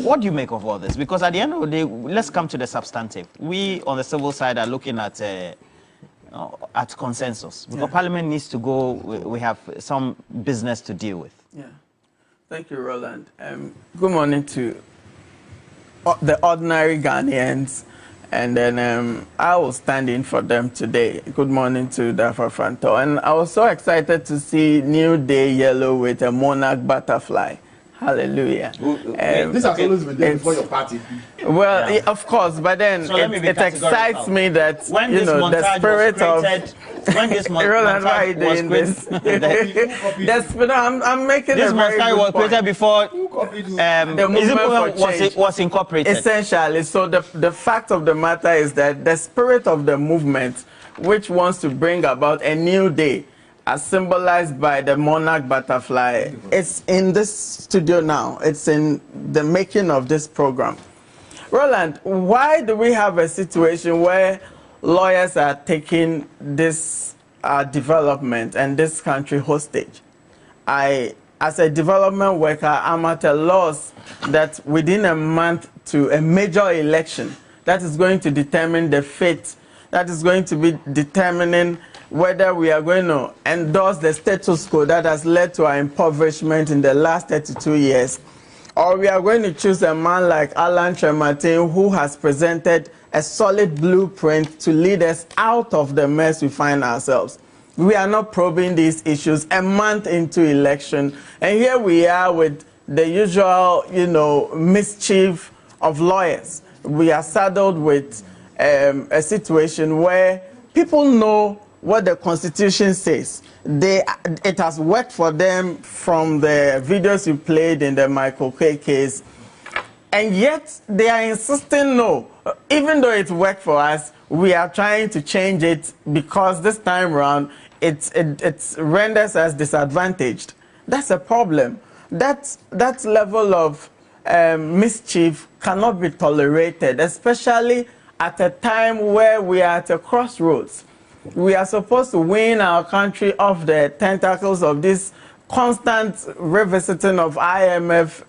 What do you make of all this? Because at the end of the day, let's come to the substantive. We on the civil side are looking at consensus. Because Parliament needs to go. We have some business to deal with. Yeah. Thank you, Roland. Good morning to the ordinary Ghanaians. And then I will stand in for them today. Good morning to Dafa Franto. And I was so excited to see New Day Yellow with a monarch butterfly. Hallelujah. This has always been there before your party. Well, yeah, of course, but then so it excites me that, when you know, the spirit of... When this montage was created... I'm making this a very montage was created before the movement was incorporated. Essentially, so the fact of the matter is that the spirit of the movement, which wants to bring about a new day, as symbolized by the monarch butterfly, it's in this studio now. It's in the making of this program. Roland, why do we have a situation where lawyers are taking this development and this country hostage? As a development worker, I'm at a loss that within a month to a major election that is going to determine the fate, that is going to be determining whether we are going to endorse the status quo that has led to our impoverishment in the last 32 years, or we are going to choose a man like Alan Trematin, who has presented a solid blueprint to lead us out of the mess we find ourselves. We are not probing these issues a month into election, and here we are with the usual, you know, mischief of lawyers. We are saddled with a situation where people know what the Constitution says. It has worked for them from the videos you played in the Michael K case, and yet they are insisting no. Even though it worked for us, we are trying to change it because this time around it renders us disadvantaged. That's a problem. That level of mischief cannot be tolerated, especially at a time where we are at a crossroads. We are supposed to wean our country off the tentacles of this constant revisiting of IMF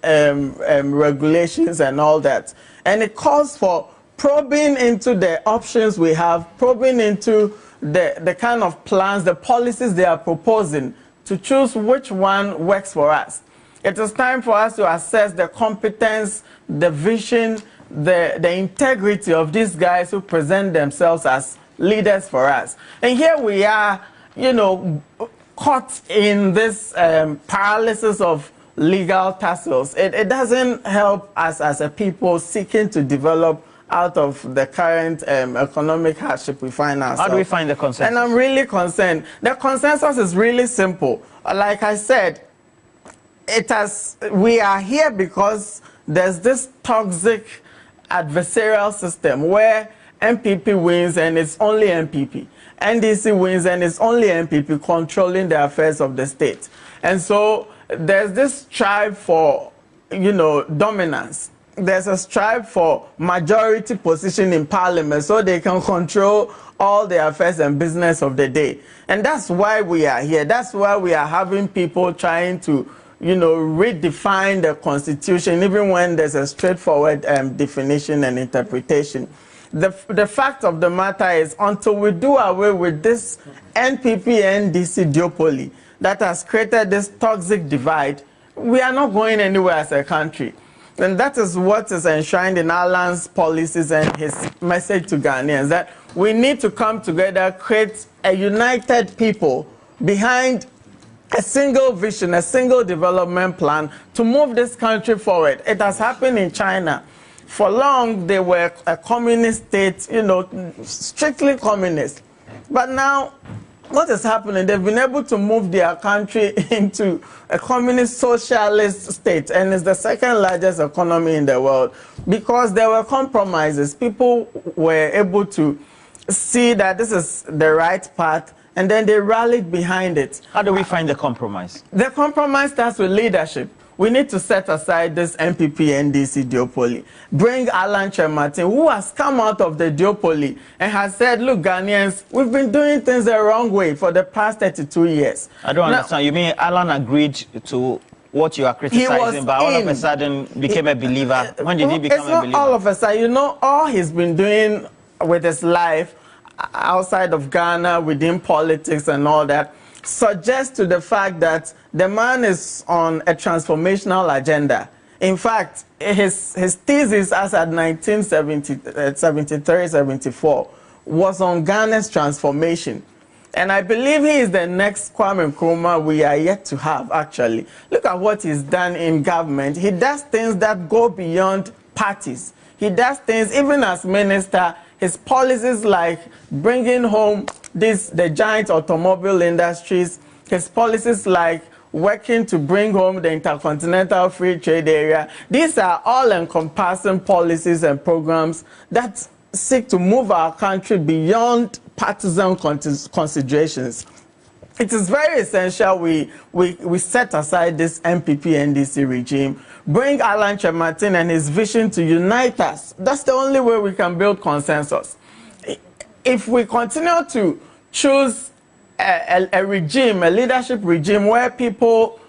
regulations and all that. And it calls for probing into the options we have, probing into the kind of plans, the policies they are proposing to choose which one works for us. It is time for us to assess the competence, the vision, the integrity of these guys who present themselves as leaders for us. And here we are, you know, caught in this paralysis of legal tussles. It doesn't help us as a people seeking to develop out of the current economic hardship we find ourselves. How do we find the consensus? And I'm really concerned. The consensus is really simple. Like I said, we are here because there's this toxic adversarial system where MPP wins and it's only MPP. NDC wins and it's only MPP controlling the affairs of the state. And so there's this strive for, you know, dominance. There's a strive for majority position in parliament so they can control all the affairs and business of the day. And that's why we are here. That's why we are having people trying to, you know, redefine the constitution even when there's a straightforward definition and interpretation. The fact of the matter is, until we do away with this NPP-NDC duopoly that has created this toxic divide, we are not going anywhere as a country. And that is what is enshrined in Alan's policies and his message to Ghanaians, that we need to come together, create a united people behind a single vision, a single development plan to move this country forward. It has happened in China. For long, they were a communist state, you know, strictly communist. But now, what is happening? They've been able to move their country into a communist socialist state, and it's the second largest economy in the world because there were compromises. People were able to see that this is the right path, and then they rallied behind it. How do we find the compromise? The compromise starts with leadership. We need to set aside this MPP-NDC duopoly. Bring Alan Trematin, who has come out of the duopoly and has said, look, Ghanaians, we've been doing things the wrong way for the past 32 years. I don't understand. You mean Alan agreed to what you are criticizing, but all of a sudden became a believer? When did he become a believer? It's not all of a sudden. You know, all he's been doing with his life outside of Ghana, within politics and all that, suggests to the fact that the man is on a transformational agenda. In fact, his thesis as at 1973-74 was on Ghana's transformation. And I believe he is the next Kwame Nkrumah we are yet to have, actually. Look at what he's done in government. He does things that go beyond parties. He does things, even as minister, his policies like bringing home the giant automobile industries, his policies like working to bring home the Intercontinental Free Trade Area. These are all-encompassing policies and programs that seek to move our country beyond partisan considerations. It is very essential we set aside this MPP-NDC regime, bring Alan Chemartin and his vision to unite us. That's the only way we can build consensus. If we continue to choose a regime, a leadership regime where people's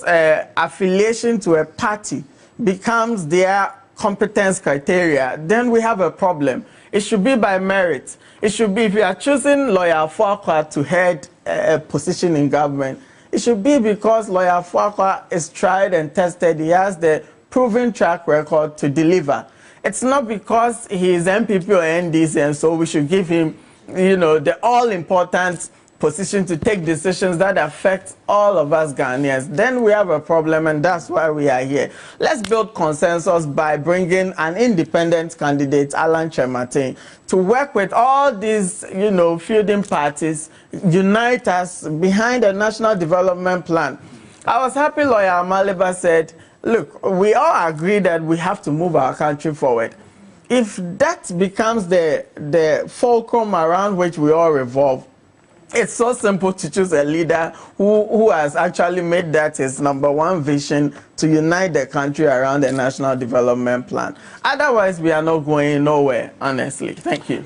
affiliation to a party becomes their competence criteria, then we have a problem. It should be by merit. It should be, if you are choosing Lawyer Fuakwa to head a position in government, it should be because Lawyer Fuakwa is tried and tested. He has the proven track record to deliver. It's not because he is MPP or NDC and so we should give him, you know, the all-important position to take decisions that affect all of us Ghanaians. Then we have a problem, and that's why we are here. Let's build consensus by bringing an independent candidate, Alan Chemartin, to work with all these, you know, feuding parties, unite us behind a national development plan. I was happy Lawyer Amaliba said, look, we all agree that we have to move our country forward. If that becomes the fulcrum around which we all revolve, it's so simple to choose a leader who has actually made that his _1 vision to unite the country around the national development plan. Otherwise, we are not going nowhere, honestly. Thank you.